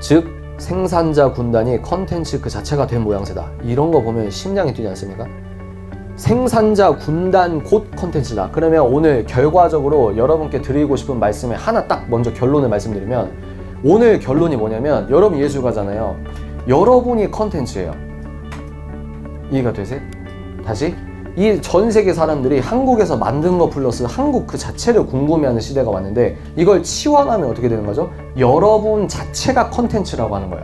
즉 생산자 군단이 컨텐츠 그 자체가 된 모양새다. 이런 거 보면 심장이 뛰지 않습니까? 생산자 군단 곧 컨텐츠다. 그러면 오늘 결과적으로 여러분께 드리고 싶은 말씀에 하나 딱 먼저 결론을 말씀드리면, 오늘 결론이 뭐냐면 여러분 예술가잖아요. 여러분이 컨텐츠예요. 이해가 되세요? 다시, 이 전 세계 사람들이 한국에서 만든 거 플러스 한국 그 자체를 궁금해하는 시대가 왔는데, 이걸 치환하면 어떻게 되는 거죠? 여러분 자체가 컨텐츠라고 하는 거예요.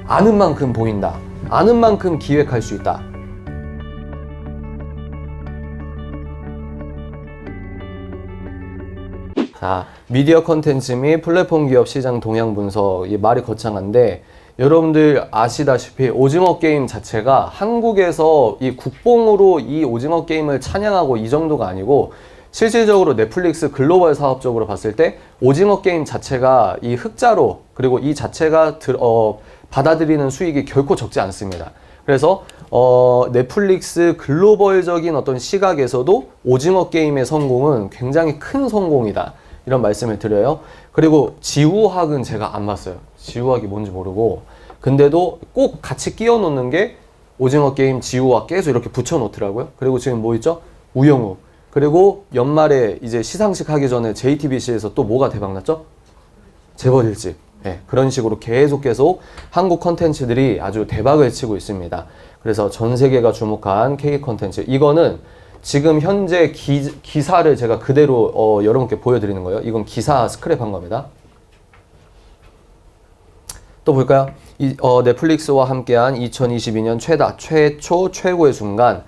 아는 만큼 보인다. 아는 만큼 기획할 수 있다. 자, 미디어 컨텐츠 및 플랫폼 기업 시장 동향 분석, 이 말이 거창한데, 여러분들 아시다시피 오징어 게임 자체가 한국에서 이 국뽕으로 이 오징어 게임을 찬양하고 이 정도가 아니고, 실질적으로 넷플릭스 글로벌 사업적으로 봤을 때 오징어 게임 자체가 이 흑자로, 그리고 이 자체가 받아들이는 수익이 결코 적지 않습니다. 그래서 넷플릭스 글로벌적인 어떤 시각에서도 오징어 게임의 성공은 굉장히 큰 성공이다, 이런 말씀을 드려요. 그리고 지우학은 제가 안 봤어요. 지우학이 뭔지 모르고, 근데도 꼭 같이 끼워 놓는 게 오징어 게임, 지우학 계속 이렇게 붙여 놓더라고요. 그리고 지금 뭐 있죠? 우영우. 그리고 연말에 이제 시상식 하기 전에 JTBC에서 또 뭐가 대박났죠? 재벌 일집. 네, 그런 식으로 계속 한국 컨텐츠들이 아주 대박을 치고 있습니다. 그래서 전 세계가 주목한 K 컨텐츠, 이거는 지금 현재 기사를 제가 그대로 여러분께 보여드리는 거예요. 이건 기사 스크랩한 겁니다. 또 볼까요? 넷플릭스와 함께한 2022년 최초 최고의 순간.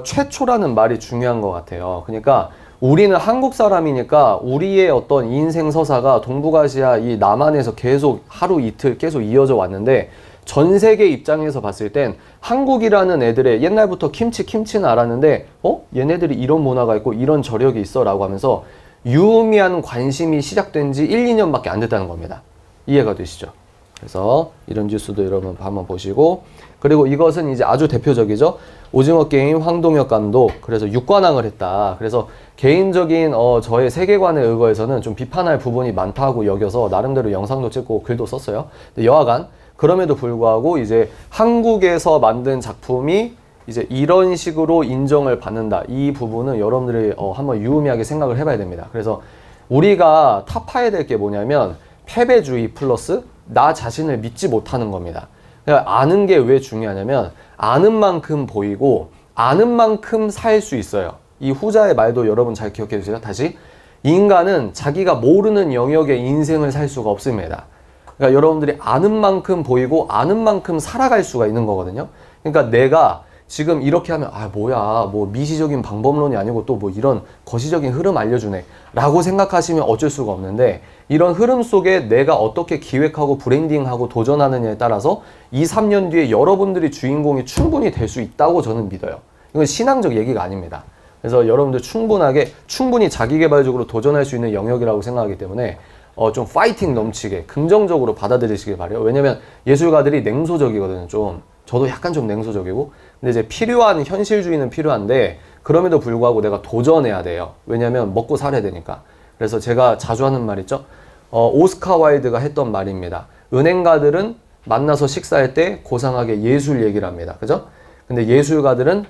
최초라는 말이 중요한 것 같아요. 그러니까 우리는 한국 사람이니까 우리의 어떤 인생 서사가 동북아시아 이 남한에서 계속 하루 이틀 계속 이어져 왔는데, 전 세계 입장에서 봤을 땐 한국이라는 애들의 옛날부터 김치는 알았는데, 얘네들이 이런 문화가 있고 이런 저력이 있어 라고 하면서 유의미한 관심이 시작된 지 1, 2년밖에 안 됐다는 겁니다. 이해가 되시죠? 그래서 이런 뉴스도 여러분 한번 보시고, 그리고 이것은 이제 아주 대표적이죠. 오징어 게임 황동혁 감독, 그래서 6관왕을 했다. 그래서 개인적인 저의 세계관에 의거해서는 좀 비판할 부분이 많다고 여겨서 나름대로 영상도 찍고 글도 썼어요. 근데 여하간 그럼에도 불구하고 이제 한국에서 만든 작품이 이제 이런 식으로 인정을 받는다. 이 부분은 여러분들이 한번 유의미하게 생각을 해봐야 됩니다. 그래서 우리가 타파해야 될 게 뭐냐면 패배주의 플러스 나 자신을 믿지 못하는 겁니다. 그러니까 아는 게 왜 중요하냐면 아는 만큼 보이고 아는 만큼 살 수 있어요. 이 후자의 말도 여러분 잘 기억해 주세요. 다시, 인간은 자기가 모르는 영역의 인생을 살 수가 없습니다. 그러니까 여러분들이 아는 만큼 보이고 아는 만큼 살아갈 수가 있는 거거든요. 그러니까 내가 지금 이렇게 하면 뭐야, 뭐 미시적인 방법론이 아니고 또 뭐 이런 거시적인 흐름 알려주네 라고 생각하시면 어쩔 수가 없는데, 이런 흐름 속에 내가 어떻게 기획하고 브랜딩하고 도전하느냐에 따라서 2, 3년 뒤에 여러분들이 주인공이 충분히 될 수 있다고 저는 믿어요. 이건 신앙적 얘기가 아닙니다. 그래서 여러분들 충분히 자기개발적으로 도전할 수 있는 영역이라고 생각하기 때문에 좀 파이팅 넘치게 긍정적으로 받아들이시길 바래요. 왜냐면 예술가들이 냉소적이거든요. 저도 약간 좀 냉소적이고, 근데 이제 필요한 현실주의는 필요한데 그럼에도 불구하고 내가 도전해야 돼요. 왜냐면 먹고 살아야 되니까. 그래서 제가 자주 하는 말 있죠. 오스카 와일드가 했던 말입니다. 은행가들은 만나서 식사할 때 고상하게 예술 얘기를 합니다. 그죠? 근데 예술가들은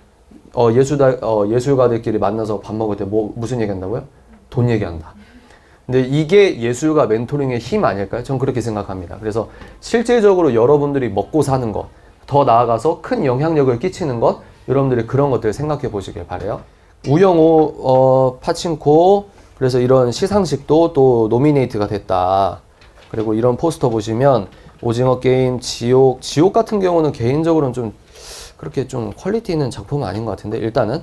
예술가들끼리 만나서 밥 먹을 때 무슨 얘기 한다고요? 돈 얘기한다. 근데 이게 예술가 멘토링의 힘 아닐까요? 전 그렇게 생각합니다. 그래서 실질적으로 여러분들이 먹고 사는 것, 더 나아가서 큰 영향력을 끼치는 것, 여러분들이 그런 것들을 생각해 보시길 바래요. 우영우 파친코, 그래서 이런 시상식도 또 노미네이트가 됐다. 그리고 이런 포스터 보시면 오징어 게임, 지옥 같은 경우는 개인적으로는 좀 그렇게 좀 퀄리티 있는 작품은 아닌 것 같은데, 일단은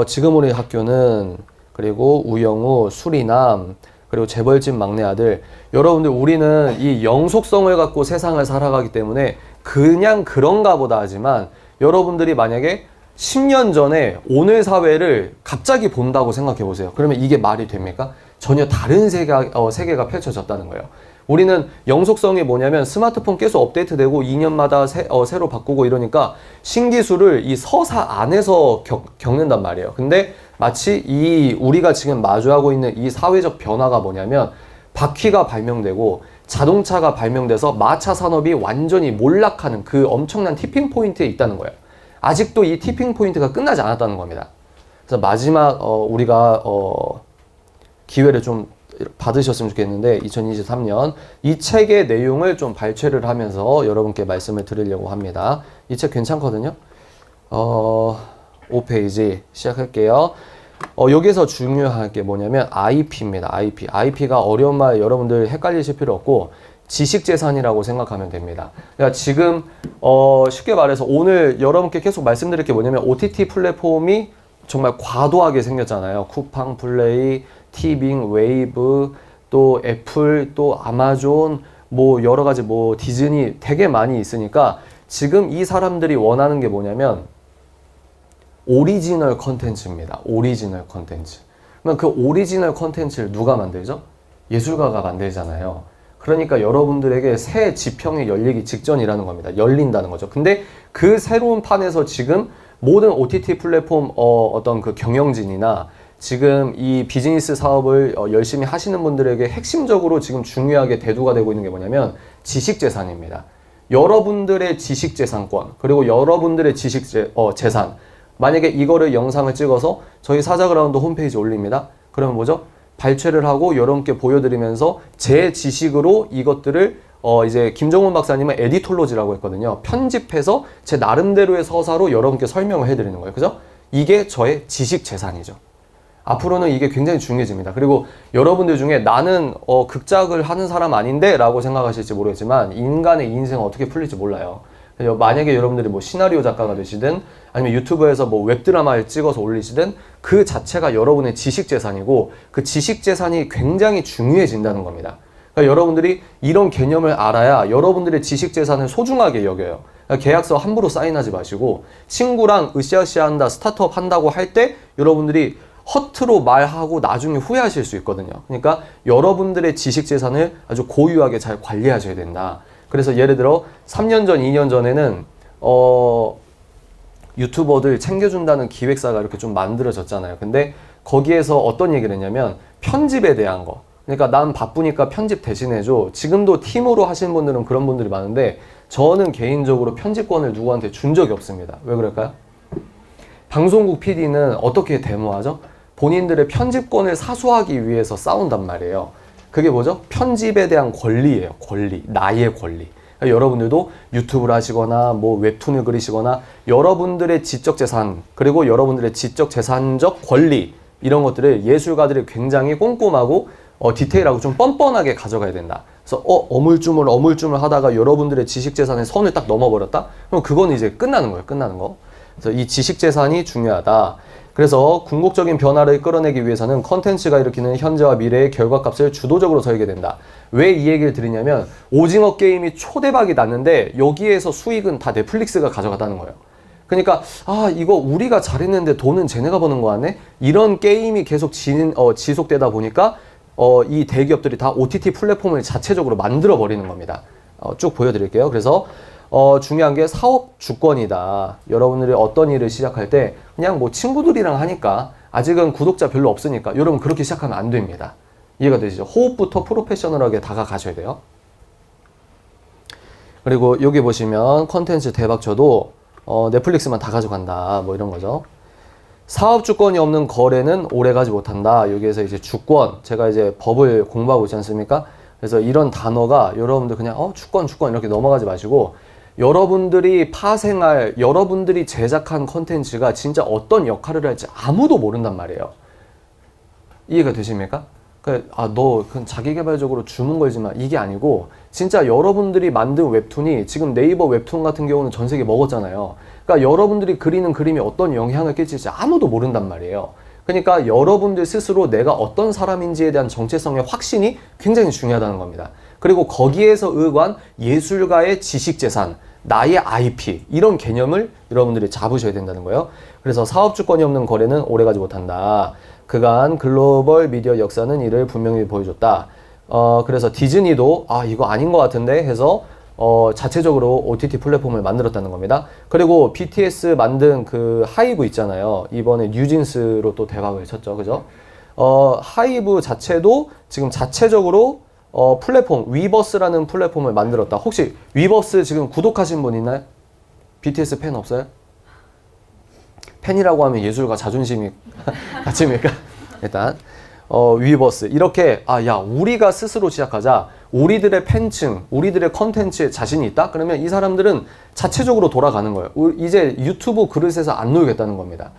지금 우리 학교는, 그리고 우영우, 수리남, 그리고 재벌집 막내 아들, 여러분들 우리는 이 영속성을 갖고 세상을 살아가기 때문에 그냥 그런가 보다 하지만, 여러분들이 만약에 10년 전에 오늘 사회를 갑자기 본다고 생각해 보세요. 그러면 이게 말이 됩니까? 전혀 다른 세계가 펼쳐졌다는 거예요. 우리는 영속성이 뭐냐면 스마트폰 계속 업데이트되고 2년마다 새로 바꾸고 이러니까 신기술을 이 서사 안에서 겪는단 말이에요. 근데 마치 우리가 지금 마주하고 있는 이 사회적 변화가 뭐냐면 바퀴가 발명되고 자동차가 발명돼서 마차 산업이 완전히 몰락하는 그 엄청난 티핑 포인트에 있다는 거예요. 아직도 이 티핑 포인트가 끝나지 않았다는 겁니다. 그래서 마지막 우리가 기회를 좀 받으셨으면 좋겠는데 2023년 이 책의 내용을 좀 발췌를 하면서 여러분께 말씀을 드리려고 합니다. 이 책 괜찮거든요. 5페이지 시작할게요. 여기서 중요한 게 뭐냐면 IP입니다. IP가 어려운 말 여러분들 헷갈리실 필요 없고 지식재산이라고 생각하면 됩니다. 그러니까 지금 쉽게 말해서 오늘 여러분께 계속 말씀드릴 게 뭐냐면 OTT 플랫폼이 정말 과도하게 생겼잖아요. 쿠팡 플레이, 티빙, 웨이브, 또 애플, 또 아마존, 뭐 여러 가지 뭐 디즈니 되게 많이 있으니까 지금 이 사람들이 원하는 게 뭐냐면 오리지널 컨텐츠입니다. 오리지널 컨텐츠. 그러면 그 오리지널 컨텐츠를 누가 만들죠? 예술가가 만들잖아요. 그러니까 여러분들에게 새 지평이 열리기 직전이라는 겁니다. 열린다는 거죠. 근데 그 새로운 판에서 지금 모든 OTT 플랫폼 어떤 그 경영진이나 지금 이 비즈니스 사업을 열심히 하시는 분들에게 핵심적으로 지금 중요하게 대두가 되고 있는 게 뭐냐면 지식재산입니다. 여러분들의 지식재산권 그리고 여러분들의 재산 만약에 이거를 영상을 찍어서 저희 사자그라운드 홈페이지 올립니다. 그러면 뭐죠? 발췌를 하고 여러분께 보여드리면서 제 지식으로 이것들을 이제 김정훈 박사님은 에디톨로지라고 했거든요. 편집해서 제 나름대로의 서사로 여러분께 설명을 해드리는 거예요. 그죠? 이게 저의 지식 재산이죠. 앞으로는 이게 굉장히 중요해집니다. 그리고 여러분들 중에 나는 극작을 하는 사람 아닌데 라고 생각하실지 모르겠지만 인간의 인생은 어떻게 풀릴지 몰라요. 만약에 여러분들이 뭐 시나리오 작가가 되시든 아니면 유튜브에서 뭐 웹드라마를 찍어서 올리시든 그 자체가 여러분의 지식 재산이고 그 지식 재산이 굉장히 중요해진다는 겁니다. 그러니까 여러분들이 이런 개념을 알아야 여러분들의 지식 재산을 소중하게 여겨요. 그러니까 계약서 함부로 사인하지 마시고 친구랑 으쌰으쌰 한다, 스타트업 한다고 할 때 여러분들이 허투루 말하고 나중에 후회하실 수 있거든요. 그러니까 여러분들의 지식 재산을 아주 고유하게 잘 관리하셔야 된다. 그래서 예를 들어 3년 전, 2년 전에는 유튜버들 챙겨준다는 기획사가 이렇게 좀 만들어졌잖아요. 근데 거기에서 어떤 얘기를 했냐면 편집에 대한 거. 그러니까 난 바쁘니까 편집 대신해줘. 지금도 팀으로 하시는 분들은 그런 분들이 많은데 저는 개인적으로 편집권을 누구한테 준 적이 없습니다. 왜 그럴까요? 방송국 PD는 어떻게 데모하죠? 본인들의 편집권을 사수하기 위해서 싸운단 말이에요. 그게 뭐죠? 편집에 대한 권리예요. 권리. 나의 권리. 그러니까 여러분들도 유튜브를 하시거나 뭐 웹툰을 그리시거나 여러분들의 지적 재산 그리고 여러분들의 지적 재산적 권리 이런 것들을 예술가들이 굉장히 꼼꼼하고 디테일하고 좀 뻔뻔하게 가져가야 된다. 그래서 어물쭈물 하다가 여러분들의 지식 재산의 선을 딱 넘어버렸다? 그럼 그건 이제 끝나는 거예요. 끝나는 거. 그래서 이 지식 재산이 중요하다. 그래서 궁극적인 변화를 끌어내기 위해서는 컨텐츠가 일으키는 현재와 미래의 결과값을 주도적으로 설계된다. 왜 이 얘기를 드리냐면 오징어 게임이 초대박이 났는데 여기에서 수익은 다 넷플릭스가 가져갔다는 거예요. 그러니까 이거 우리가 잘했는데 돈은 쟤네가 버는 거 같네? 이런 게임이 계속 지속되다 보니까 이 대기업들이 다 OTT 플랫폼을 자체적으로 만들어 버리는 겁니다. 쭉 보여드릴게요. 그래서 중요한 게 사업 주권이다. 여러분들이 어떤 일을 시작할 때 그냥 뭐 친구들이랑 하니까 아직은 구독자 별로 없으니까 여러분 그렇게 시작하면 안 됩니다. 이해가 되시죠? 호흡부터 프로페셔널하게 다가가셔야 돼요. 그리고 여기 보시면 컨텐츠 대박 쳐도 넷플릭스만 다 가져간다. 뭐 이런 거죠. 사업 주권이 없는 거래는 오래가지 못한다. 여기에서 이제 주권, 제가 이제 법을 공부하고 있지 않습니까? 그래서 이런 단어가 여러분들 그냥 주권 이렇게 넘어가지 마시고 여러분들이 파생할, 여러분들이 제작한 컨텐츠가 진짜 어떤 역할을 할지 아무도 모른단 말이에요. 이해가 되십니까? 너 그건 자기개발적으로 주문 걸지마. 이게 아니고 진짜 여러분들이 만든 웹툰이 지금 네이버 웹툰 같은 경우는 전 세계 먹었잖아요. 그러니까 여러분들이 그리는 그림이 어떤 영향을 끼칠지 아무도 모른단 말이에요. 그러니까 여러분들 스스로 내가 어떤 사람인지에 대한 정체성의 확신이 굉장히 중요하다는 겁니다. 그리고 거기에서 의관 예술가의 지식재산, 나의 IP 이런 개념을 여러분들이 잡으셔야 된다는 거예요. 그래서 사업주권이 없는 거래는 오래가지 못한다. 그간 글로벌 미디어 역사는 이를 분명히 보여줬다. 그래서 디즈니도 이거 아닌 것 같은데 해서 자체적으로 OTT 플랫폼을 만들었다는 겁니다. 그리고 BTS 만든 그 하이브 있잖아요. 이번에 뉴진스로 또 대박을 쳤죠. 그죠? 하이브 자체도 지금 자체적으로 플랫폼 위버스라는 플랫폼을 만들었다. 혹시 위버스 지금 구독하신 분 있나요? BTS 팬 없어요? 팬이라고 하면 예술과 자존심이 같습니까? 일단 위버스 이렇게 야 우리가 스스로 시작하자. 우리들의 팬층, 우리들의 컨텐츠에 자신이 있다? 그러면 이 사람들은 자체적으로 돌아가는 거예요. 이제 유튜브 그릇에서 안 놀겠다는 겁니다.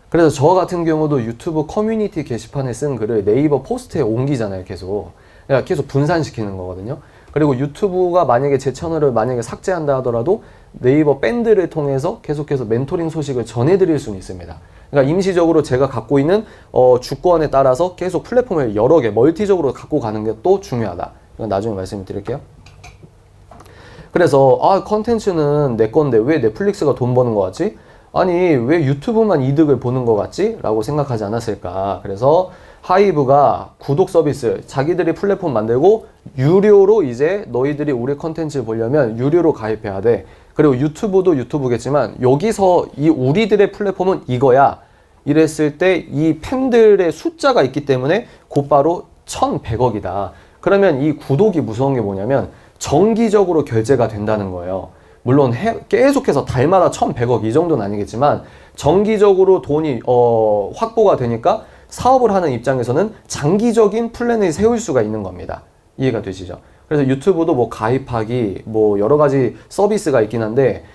그래서 저 같은 경우도 유튜브 커뮤니티 게시판에 쓴 글을 네이버 포스트에 옮기잖아요. 계속. 그러니까 계속 분산시키는 거거든요. 그리고 유튜브가 만약에 제 채널을 만약에 삭제한다 하더라도 네이버 밴드를 통해서 계속해서 멘토링 소식을 전해드릴 수는 있습니다. 그러니까 임시적으로 제가 갖고 있는 주권에 따라서 계속 플랫폼을 여러 개 멀티적으로 갖고 가는 게 또 중요하다. 이건 나중에 말씀드릴게요. 그래서 컨텐츠는 내 건데 왜 넷플릭스가 돈 버는 거 같지? 아니 왜 유튜브만 이득을 보는 거 같지? 라고 생각하지 않았을까? 그래서 하이브가 구독 서비스 자기들이 플랫폼 만들고 유료로 이제 너희들이 우리 컨텐츠 보려면 유료로 가입해야 돼. 그리고 유튜브도 유튜브겠지만 여기서 이 우리들의 플랫폼은 이거야. 이랬을 때 이 팬들의 숫자가 있기 때문에 곧바로 1,100억이다. 그러면 이 구독이 무서운 게 뭐냐면 정기적으로 결제가 된다는 거예요. 물론 계속해서 달마다 1,100억 이 정도는 아니겠지만 정기적으로 돈이 확보가 되니까 사업을 하는 입장에서는 장기적인 플랜을 세울 수가 있는 겁니다. 이해가 되시죠? 그래서 유튜브도 뭐 가입하기 뭐 여러 가지 서비스가 있긴 한데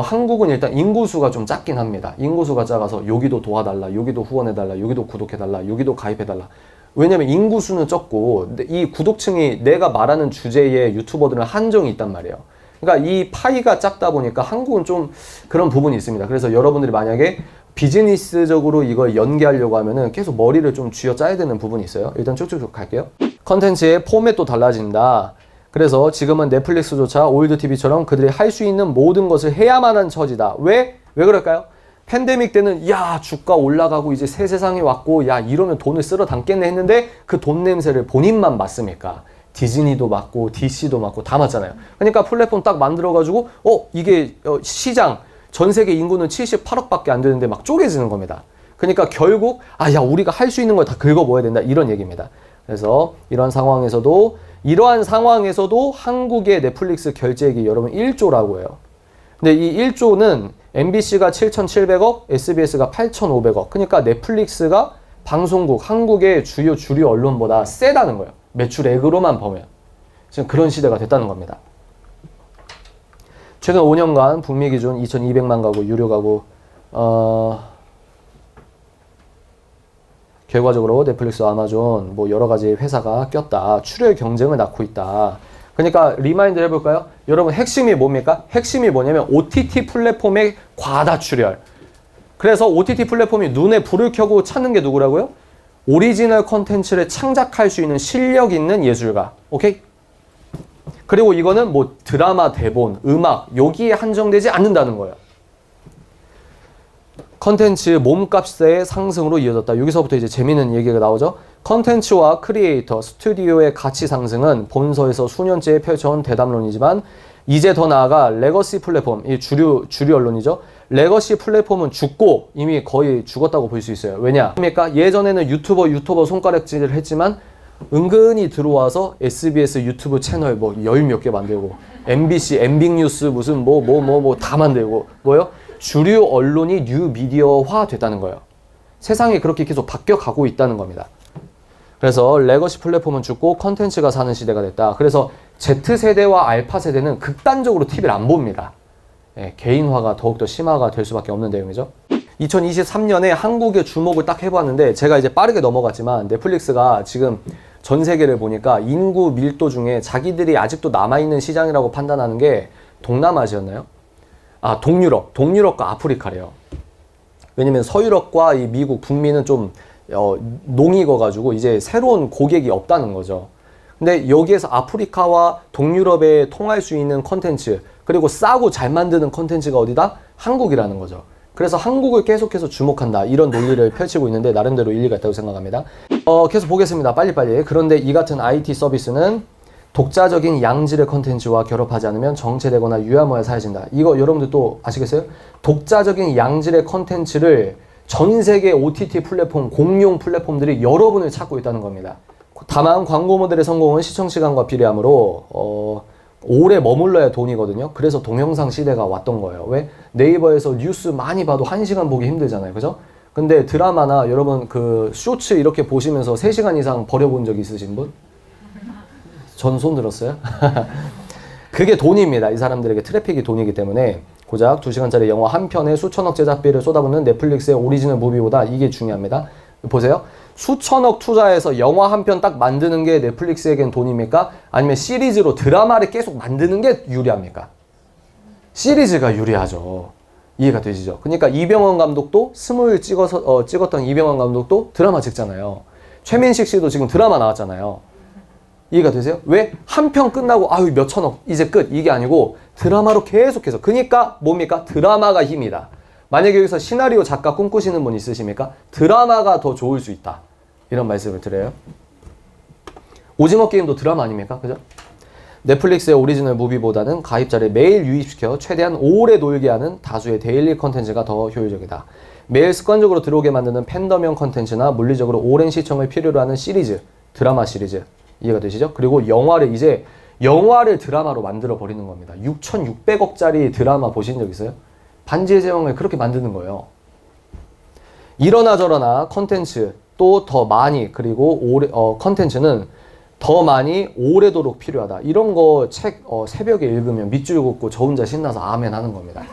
한국은 일단 인구수가 좀 작긴 합니다. 인구수가 작아서 여기도 도와달라, 여기도 후원해달라, 여기도 구독해달라, 여기도 가입해달라. 왜냐면 인구수는 적고 이 구독층이 내가 말하는 주제의 유튜버들은 한정이 있단 말이에요. 그러니까 이 파이가 작다 보니까 한국은 좀 그런 부분이 있습니다. 그래서 여러분들이 만약에 비즈니스적으로 이걸 연계하려고 하면은 계속 머리를 좀 쥐어 짜야 되는 부분이 있어요. 일단 쭉쭉쭉 갈게요. 컨텐츠의 포맷도 달라진다. 그래서 지금은 넷플릭스조차 올드TV처럼 그들이 할 수 있는 모든 것을 해야만 한 처지다. 왜 그럴까요? 팬데믹 때는 야 주가 올라가고 이제 새 세상이 왔고 야 이러면 돈을 쓸어 담겠네 했는데 그 돈 냄새를 본인만 맡습니까? 디즈니도 맡고 DC도 맡고 다 맡잖아요. 그러니까 플랫폼 딱 만들어가지고 이게 시장 전 세계 인구는 78억밖에 안 되는데 막 쪼개지는 겁니다. 그러니까 결국 야 우리가 할 수 있는 걸 다 긁어모아야 된다 이런 얘기입니다. 그래서 이러한 상황에서도 한국의 넷플릭스 결제액이 여러분 1조라고 해요. 근데 이 1조는 MBC가 7,700억, SBS가 8,500억. 그러니까 넷플릭스가 방송국, 한국의 주요 주류 언론보다 세다는 거예요. 매출액으로만 보면. 지금 그런 시대가 됐다는 겁니다. 최근 5년간 북미 기준 2,200만 가구, 유료 가구, 결과적으로 넷플릭스, 아마존, 뭐 여러 가지 회사가 꼈다. 출혈 경쟁을 낳고 있다. 그러니까 리마인드 해볼까요? 여러분 핵심이 뭡니까? 핵심이 뭐냐면 OTT 플랫폼의 과다 출혈. 그래서 OTT 플랫폼이 눈에 불을 켜고 찾는 게 누구라고요? 오리지널 컨텐츠를 창작할 수 있는 실력 있는 예술가. 오케이? 그리고 이거는 뭐 드라마, 대본, 음악 여기에 한정되지 않는다는 거예요. 컨텐츠 몸값의 상승으로 이어졌다. 여기서부터 이제 재미있는 얘기가 나오죠. 컨텐츠와 크리에이터, 스튜디오의 가치 상승은 본서에서 수년째 펼쳐온 대담론이지만 이제 더 나아가 레거시 플랫폼, 이 주류 언론이죠. 레거시 플랫폼은 죽고 이미 거의 죽었다고 볼 수 있어요. 왜냐? 그러니까 예전에는 유튜버 손가락질을 했지만 은근히 들어와서 SBS 유튜브 채널 뭐 열 몇 개 만들고 MBC, 엠빅뉴스 무슨 뭐 다 만들고 뭐요? 주류 언론이 뉴 미디어화 됐다는 거예요. 세상이 그렇게 계속 바뀌어가고 있다는 겁니다. 그래서 레거시 플랫폼은 죽고 컨텐츠가 사는 시대가 됐다. 그래서 Z세대와 알파세대는 극단적으로 TV를 안 봅니다. 개인화가 더욱더 심화가 될 수밖에 없는 내용이죠. 2023년에 한국의 주목을 딱 해봤는데 제가 이제 빠르게 넘어갔지만 넷플릭스가 지금 전 세계를 보니까 인구 밀도 중에 자기들이 아직도 남아있는 시장이라고 판단하는 게 동남아시아였나요? 동유럽과 아프리카래요. 왜냐면 서유럽과 이 미국, 북미는 좀 농익어가지고 이제 새로운 고객이 없다는 거죠. 근데 여기에서 아프리카와 동유럽에 통할 수 있는 컨텐츠 그리고 싸고 잘 만드는 컨텐츠가 어디다? 한국이라는 거죠. 그래서 한국을 계속해서 주목한다. 이런 논리를 펼치고 있는데 나름대로 일리가 있다고 생각합니다. 계속 보겠습니다. 빨리빨리. 그런데 이 같은 IT 서비스는 독자적인 양질의 컨텐츠와 결합하지 않으면 정체되거나 유야무야 사라진다. 이거 여러분들 또 아시겠어요? 독자적인 양질의 컨텐츠를 전 세계 OTT 플랫폼, 공용 플랫폼들이 여러분을 찾고 있다는 겁니다. 다만 광고 모델의 성공은 시청 시간과 비례하므로 오래 머물러야 돈이거든요. 그래서 동영상 시대가 왔던 거예요. 왜? 네이버에서 뉴스 많이 봐도 1시간 보기 힘들잖아요. 그죠? 근데 드라마나 여러분 그 쇼츠 이렇게 보시면서 3시간 이상 버려본 적 있으신 분? 전 손 들었어요? 그게 돈입니다. 이 사람들에게 트래픽이 돈이기 때문에 고작 2시간짜리 영화 한 편에 수천억 제작비를 쏟아붓는 넷플릭스의 오리지널 무비보다 이게 중요합니다. 보세요. 수천억 투자해서 영화 한 편 딱 만드는 게 넷플릭스에겐 돈입니까? 아니면 시리즈로 드라마를 계속 만드는 게 유리합니까? 시리즈가 유리하죠. 이해가 되시죠? 그러니까 이병헌 감독도 스물 찍었던 이병헌 감독도 드라마 찍잖아요. 최민식 씨도 지금 드라마 나왔잖아요. 이해가 되세요? 왜? 한 편 끝나고 아유 몇 천억 이제 끝 이게 아니고 드라마로 계속해서 그러니까 뭡니까? 드라마가 힘이다. 만약에 여기서 시나리오 작가 꿈꾸시는 분 있으십니까? 드라마가 더 좋을 수 있다. 이런 말씀을 드려요. 오징어 게임도 드라마 아닙니까? 그죠? 넷플릭스의 오리지널 무비보다는 가입자를 매일 유입시켜 최대한 오래 놀게 하는 다수의 데일리 컨텐츠가 더 효율적이다. 매일 습관적으로 들어오게 만드는 팬덤형 컨텐츠나 물리적으로 오랜 시청을 필요로 하는 시리즈, 드라마 시리즈. 이해가 되시죠? 그리고 영화를 드라마로 만들어 버리는 겁니다. 6,600억짜리 드라마 보신 적 있어요? 반지의 제왕을 그렇게 만드는 거예요. 이러나 저러나 컨텐츠 또 더 많이 그리고 컨텐츠는 더 많이 오래도록 필요하다. 이런 거 책 새벽에 읽으면 밑줄 긋고 저 혼자 신나서 아멘 하는 겁니다.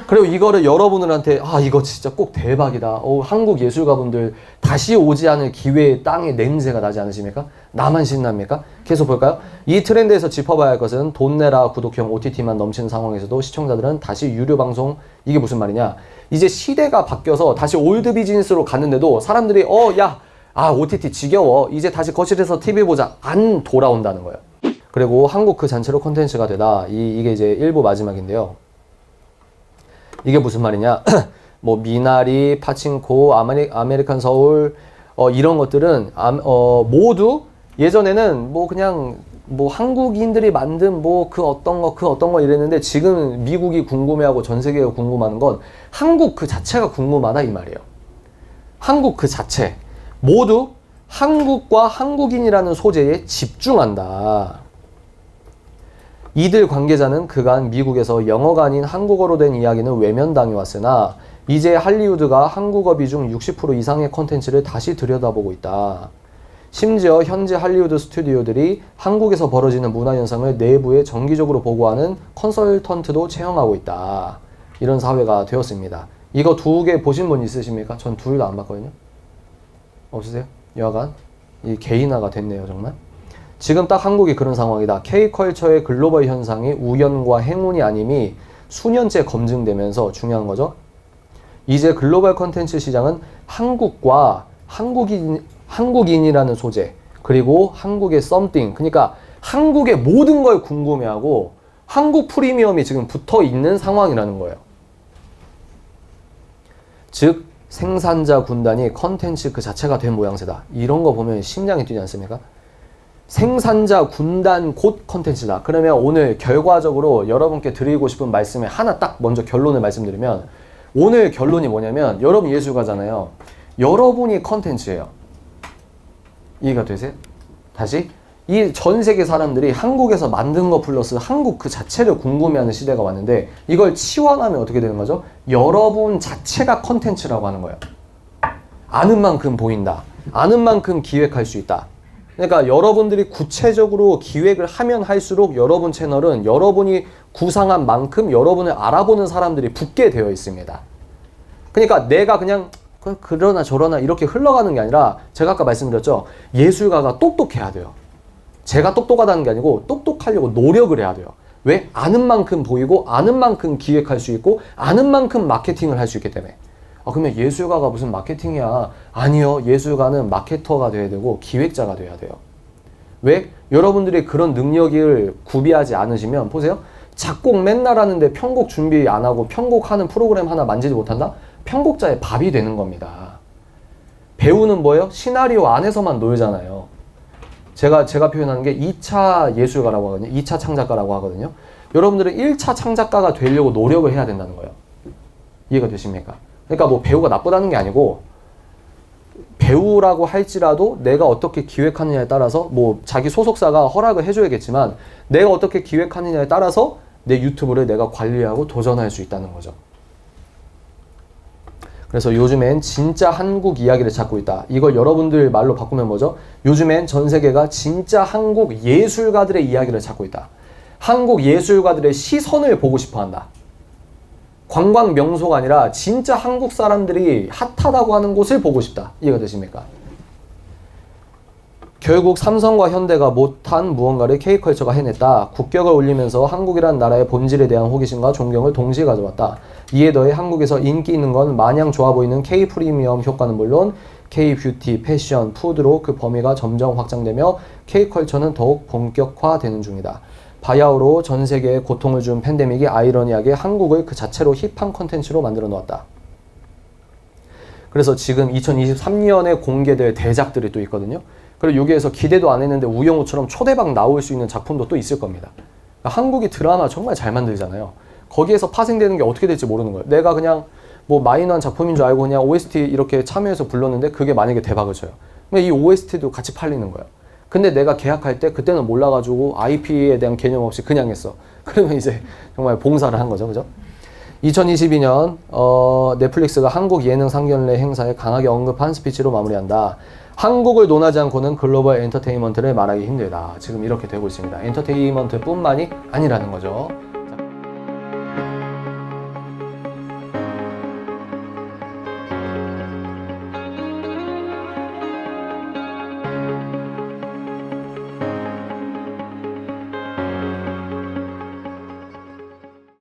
그리고 이거를 여러분들한테 이거 진짜 꼭 대박이다. 한국 예술가분들 다시 오지 않을 기회의 땅의 냄새가 나지 않으십니까? 나만 신납니까? 계속 볼까요? 이 트렌드에서 짚어봐야 할 것은 돈 내라 구독형 OTT만 넘치는 상황에서도 시청자들은 다시 유료 방송 이게 무슨 말이냐? 이제 시대가 바뀌어서 다시 올드 비즈니스로 갔는데도 사람들이 OTT 지겨워. 이제 다시 거실에서 TV 보자. 안 돌아온다는 거예요. 그리고 한국 그 잔체로 콘텐츠가 되다. 이게 이제 1부 마지막인데요. 이게 무슨 말이냐? 뭐 미나리, 파친코, 아메리칸 서울 이런 것들은 모두 예전에는 뭐 그냥 뭐 한국인들이 만든 뭐 그 어떤 거 이랬는데 지금 미국이 궁금해하고 전 세계가 궁금한 건 한국 그 자체가 궁금하다 이 말이에요. 한국 그 자체 모두 한국과 한국인이라는 소재에 집중한다. 이들 관계자는 그간 미국에서 영어가 아닌 한국어로 된 이야기는 외면당해 왔으나 이제 할리우드가 한국어 비중 60% 이상의 콘텐츠를 다시 들여다보고 있다. 심지어 현재 할리우드 스튜디오들이 한국에서 벌어지는 문화 현상을 내부에 정기적으로 보고하는 컨설턴트도 채용하고 있다. 이런 사회가 되었습니다. 이거 2개 보신 분 있으십니까? 전 2도 안 봤거든요. 없으세요? 여하간 이 개인화가 됐네요 정말. 지금 딱 한국이 그런 상황이다. K컬처의 글로벌 현상이 우연과 행운이 아님이 수년째 검증되면서 중요한 거죠. 이제 글로벌 컨텐츠 시장은 한국과 한국인이라는 소재 그리고 한국의 something 그러니까 한국의 모든 걸 궁금해하고 한국 프리미엄이 지금 붙어 있는 상황이라는 거예요. 즉 생산자 군단이 컨텐츠 그 자체가 된 모양새다. 이런 거 보면 심장이 뛰지 않습니까? 생산자 군단 곧 컨텐츠다. 그러면 오늘 결과적으로 여러분께 드리고 싶은 말씀에 하나 딱 먼저 결론을 말씀드리면 오늘 결론이 뭐냐면 여러분 예술가잖아요. 여러분이 컨텐츠예요. 이해가 되세요? 다시 이 전 세계 사람들이 한국에서 만든 거 플러스 한국 그 자체를 궁금해하는 시대가 왔는데 이걸 치환하면 어떻게 되는 거죠? 여러분 자체가 컨텐츠라고 하는 거예요. 아는 만큼 보인다. 아는 만큼 기획할 수 있다. 그러니까 여러분들이 구체적으로 기획을 하면 할수록 여러분 채널은 여러분이 구상한 만큼 여러분을 알아보는 사람들이 붙게 되어 있습니다. 그러니까 내가 그냥 그러나 저러나 이렇게 흘러가는 게 아니라 제가 아까 말씀드렸죠. 예술가가 똑똑해야 돼요. 제가 똑똑하다는 게 아니고 똑똑하려고 노력을 해야 돼요. 왜? 아는 만큼 보이고 아는 만큼 기획할 수 있고 아는 만큼 마케팅을 할 수 있기 때문에. 그러면 예술가가 무슨 마케팅이야? 아니요. 예술가는 마케터가 돼야 되고 기획자가 돼야 돼요. 왜? 여러분들이 그런 능력을 구비하지 않으시면 보세요. 작곡 맨날 하는데 편곡 준비 안 하고 편곡하는 프로그램 하나 만지지 못한다? 편곡자의 밥이 되는 겁니다. 배우는 뭐예요? 시나리오 안에서만 놀잖아요. 제가 표현하는 게 2차 예술가라고 하거든요. 2차 창작가라고 하거든요. 여러분들은 1차 창작가가 되려고 노력을 해야 된다는 거예요. 이해가 되십니까? 그러니까 뭐 배우가 나쁘다는 게 아니고 배우라고 할지라도 내가 어떻게 기획하느냐에 따라서 뭐 자기 소속사가 허락을 해줘야겠지만 내가 어떻게 기획하느냐에 따라서 내 유튜브를 내가 관리하고 도전할 수 있다는 거죠. 그래서 요즘엔 진짜 한국 이야기를 찾고 있다. 이걸 여러분들 말로 바꾸면 뭐죠? 요즘엔 전 세계가 진짜 한국 예술가들의 이야기를 찾고 있다. 한국 예술가들의 시선을 보고 싶어 한다. 관광 명소가 아니라 진짜 한국 사람들이 핫하다고 하는 곳을 보고 싶다. 이해가 되십니까? 결국 삼성과 현대가 못한 무언가를 K컬처가 해냈다. 국격을 올리면서 한국이란 나라의 본질에 대한 호기심과 존경을 동시에 가져왔다. 이에 더해 한국에서 인기 있는 건 마냥 좋아 보이는 K-프리미엄 효과는 물론 K-뷰티, 패션, 푸드로 그 범위가 점점 확장되며 K컬처는 더욱 본격화되는 중이다. 바야흐로 전 세계에 고통을 준 팬데믹이 아이러니하게 한국을 그 자체로 힙한 콘텐츠로 만들어 놓았다. 그래서 지금 2023년에 공개될 대작들이 또 있거든요. 그리고 여기에서 기대도 안 했는데 우영우처럼 초대박 나올 수 있는 작품도 또 있을 겁니다. 그러니까 한국이 드라마 정말 잘 만들잖아요. 거기에서 파생되는 게 어떻게 될지 모르는 거예요. 내가 그냥 뭐 마이너한 작품인 줄 알고 그냥 OST 이렇게 참여해서 불렀는데 그게 만약에 대박을 쳐요. 그럼 이 OST도 같이 팔리는 거예요. 근데 내가 계약할 때 그때는 몰라가지고 IP에 대한 개념 없이 그냥 했어. 그러면 이제 정말 봉사를 한 거죠. 그죠? 2022년 넷플릭스가 한국 예능 상견례 행사에 강하게 언급한 스피치로 마무리한다. 한국을 논하지 않고는 글로벌 엔터테인먼트를 말하기 힘들다. 지금 이렇게 되고 있습니다. 엔터테인먼트뿐만이 아니라는 거죠.